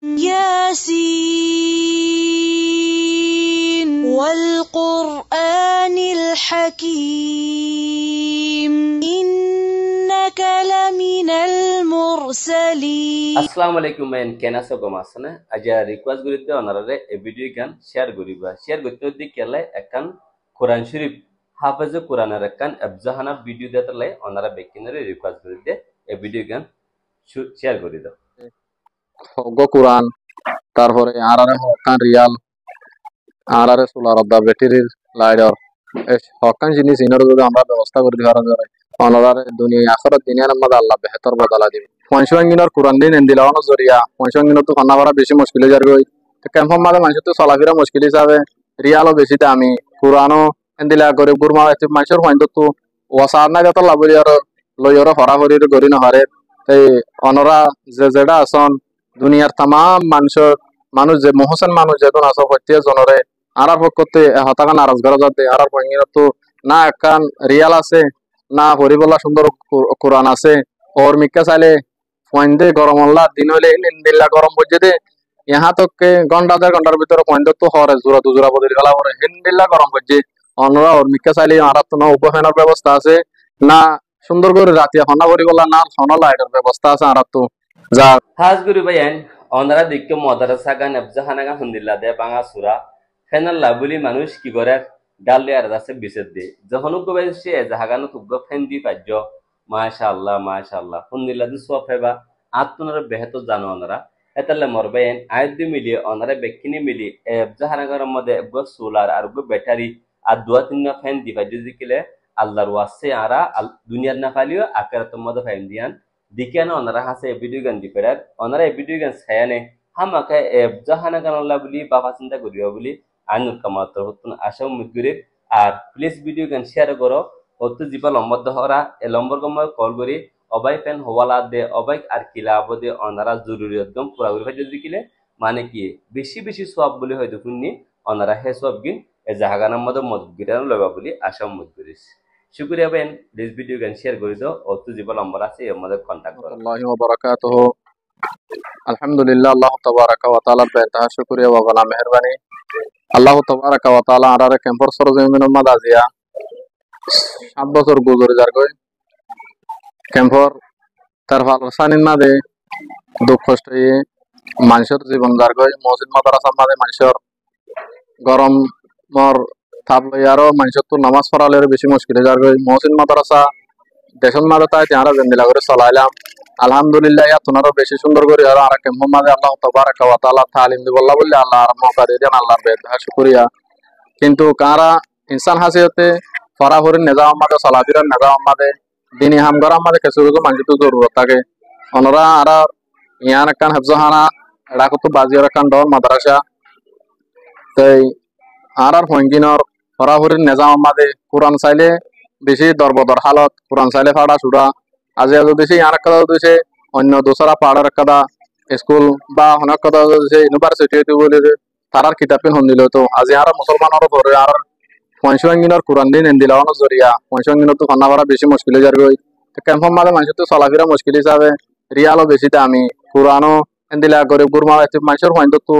ياسين والقرآن الحكيم إنك لمن المرسلين. আসসালামু আলাইকুম মেন কেনা সো গমাসনে আজা রিকোয়েস্ট করিতে অনারে এ ভিডিও গান শেয়ার করিবা শেয়ার করতে দি কেলে একখান কোরআন শরীফ হাফেজ কোরআনের একখান আফজাহানা ভিডিও দেতলে অনারা বেকিনারে রিকোয়েস্ট করিতে এ ভিডিও গান শেয়ার করি দাও গো কোরআন তারপরে আরারে হকান রিয়াল আরারে সোলার অফ দা ব্যাটারির লাইডার এস হকান জিনিস ইনার যদি আমরা ব্যবস্থা করে দিবার জন্য অনারে দুনিয়া আখিরাত দুনিয়ার মধ্যে আল্লাহ বেহতর বদলা দিবে পঞ্চঙ্গিনর কোরআন দিন এন্দিলাওনো জরিয়া পঞ্চঙ্গিনর তো খানা ভরা বেশি মুশকিল যার গই তো ক্যাম্পম মাঝে মানুষ তো চলাফেরা মুশকিল হিসাবে রিয়ালও বেশি দামি কোরআনও এন্দিলা গরিব গুরমা মানুষের হয়তো তো ওয়াসার না যত লাভলি আর লইয়র হরাহরির গরি নহরে তাই অনরা যে যেটা আসন দুনিয়ার তাম মানুষ যে মহসেন মানুষ যেজন আস প্রত্যেক জনরে আরার পক্ষতে হতাকা নারাজ করা যাতে আরার পঙ্গির তো না একখান রিয়াল আছে না হরিবল্লা সুন্দর কোরআন আছে ওর মিক্কা চাইলে পয়েন্টে গরম হল্লা দিন হইলে দিল্লা গরম বুঝে দে ইহা তোকে ঘন্টা দেড় ঘন্টার ভিতরে পয়েন্ট তো হরে জোড়া দুজোড়া বদলি গেলা পরে হিন্দিল্লা গরম বুঝে অন্যরা ওর মিক্কা চাইলে আর তো না উপফেনের ব্যবস্থা আছে না সুন্দর করে রাতে হনা হরিবল্লা না হনা লাইটের ব্যবস্থা আছে আর তো যা হাজ গুরু ভাইয়ান অনারা দিকে মাদ্রাসা গান আফজাহানা গান হুন্দিল্লা দে বাংলা সূরা ফেনাল লাবুলি মানুষ কি করে গালে আর আছে বিসেদ দে যখন গো সে জাহাগানো তুগ ফেন দি পাজ্য মাশাআল্লাহ হুন্দিল্লা দি সব হেবা আত্মনার বেহত জানো অনারা এতালে মরবেন আইদি মিলি অনারা বেকিনি মিলি আফজাহানা গার মধ্যে গো সোলার আর গো ব্যাটারি আর দুয়া তিন ফেন দি পাজ্য দিকিলে আল্লাহর ওয়াসে আরা দুনিয়ার না ফালিও আখিরাতের মধ্যে ফাইন দিয়ান দিকেন ওনারা হাসে ভিডিও গান দিপেরার ওনারা ভিডিও গান ছায়ানে হামাকে জাহানা গান আল্লাহ বলি বাবা চিন্তা করিও বলি আইনুর কামাত্র হতুন আশা উম্মিদ করি আর প্লিজ ভিডিও গান শেয়ার করো অত জিবা লম্বর দহরা এ লম্বর গম্বর কল করি অবাই ফ্যান হওয়ালা দে অবাই আর কিলা আবদে ওনারা জরুরি একদম পুরা করে ফাইজ দিকিলে মানে কি বেশি সওয়াব বলি হয়তো শুননি ওনারা হে সওয়াব গিন এ জাহাগানার মধ্যে মজবুত গিরানো লবা বলি আশা উম্মিদ করিস শুকরিয়া বেন প্লিজ ভিডিও গান শেয়ার করে দাও অত জিবা নম্বর আছে এর মধ্যে কন্টাক্ট করো আল্লাহু ওয়া বারাকাতুহু আলহামদুলিল্লাহ আল্লাহ তাবারাকা ওয়া তাআলা বেতা শুকরিয়া ওয়া বালা মেহেরবানি আল্লাহ তাবারাকা ওয়া তাআলা আরারে ক্যাম্পর সরজমিনের মধ্যে আজিয়া 7 বছর গুজরে যার গই ক্যাম্পর তার ফালসানিন মাঝে দুঃখ কষ্ট মানুষের জীবন যার গই মসজিদ মাদ্রাসার মাঝে মানুষের গরম মর থাপ লই আরো মানুষের তো নামাজ পড়ালে বেশি মুশকিল যার গই মসজিদ মাদ্রাসা দেশের মাঝে তাই তারা জেন্দিলা করে চলাইলাম আলহামদুলিল্লাহ আপনারও বেশি সুন্দর করে আর আর কেমন মাঝে আল্লাহ তাবারাকা ওয়া তাআলা তালিম দিবল্লাহ বললে আল্লাহ মৌকা দিয়ে দেন আল্লাহর বেদা শুকরিয়া কিন্তু কারা ইনসান হাসিয়তে ফরাহরিন নিজাম মাঝে চলাফিরার নিজাম মাঝে দিনী হামগর মাঝে কিছু কিছু মানুষ তো জরুরত থাকে ওনারা আর ইয়ান একখান হেফজহানা এটা কত বাজিয়ার একখান ডর মাদ্রাসা তাই আর আর ফঙ্গিনর ফরাহরিন নিজাম মাঝে কোরআন চাইলে বেশি দরবদর হালত কোরআন চাইলে ফাড়া ছুড়া আজি যদি ইয়ার একটা দিছে অন্য দোসরা পাহাড়ের একটা স্কুল বা অনেক কথা দিছে ইউনিভার্সিটি বলে তারার কিতাবিন হন্দিল তো আজি আর মুসলমানের ধরে আর পঞ্চঙ্গিনর কোরআন দিন এন্দিলাওয়ানোর জরিয়া পঞ্চঙ্গিনর তো খানা ভরা বেশি মুশকিল যার গই তো ক্যাম্পম মাঝে মানুষের তো চলাফেরা মুশকিল হিসাবে রিয়ালও বেশি দামি কোরআনও এন্দিলা গরিব গুরমা মানুষের হয়তো তো